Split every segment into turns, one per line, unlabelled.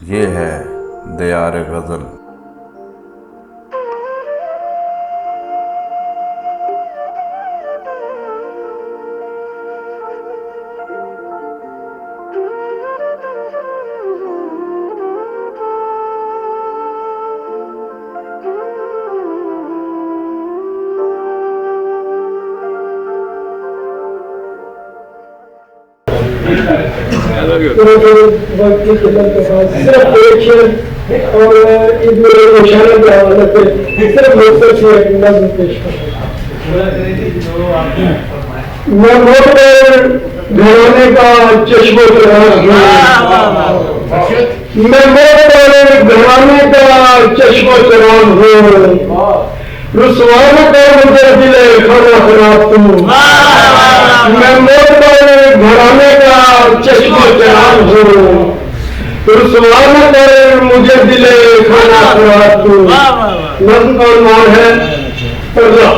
ये है दियार गज़ल।
वक्त की खिदमत के बाद सिर्फ एक शेर और इशारे के हवाले से सिर्फ मुख्तर से एक नज़्म पेश मैं मोहब्बत घराने का चश्मो चराग हूँ, मैं मोहब्बत घराने का चश्मो चराग हूँ, रुसवा न कर मुझे दिले खाना खराब तू, मैं मोहब्बत घराने का चश्मो चराग हूँ, रुसवा न कर मुझे दिले खाना खराब तू। नज़्म का नाम है पर्दा।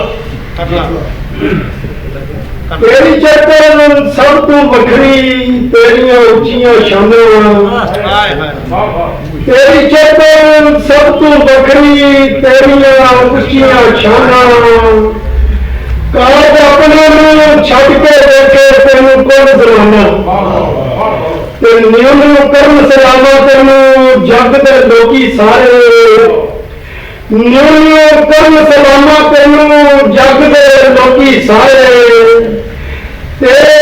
तेरी चेतन सब तू वखरी तेरियां उच्चियां शानां, तेरी चेतन सब तू वखरी तेरियां उच्चियां शानां, काज अपने नूं छड्ड के देखे तैनूं कुल जमाना, ते नियम करन सलामा तैनूं जग दे लोकी सारे, नियम करन सलामा तैनूं जग दे लोकी सारे, तेरे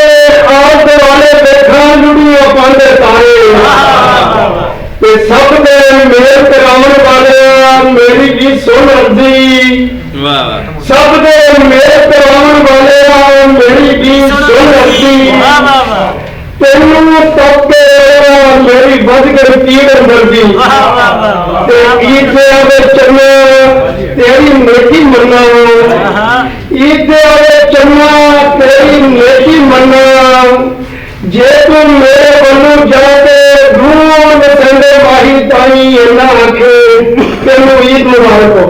आल दुआले देखा लुड़ियां पांदे तारे, ते सब दे मेल करावन वाले मेरी भी सुन अर्जी, सब दे मेल करावन वाले मेरी भी सुन अर्जी, तेनू तक के मेरी बद कर तीर मर्जी, ते ईद दे आवे चन्ना तेरी नेकी मन्ना, ईद दे आवे चन्ना तेरी नेकी मन्ना, जे तू मेरे वल्लों जाते रूह संदे माही ताई इन्ना आखे तेनू ईद मुबारक हो।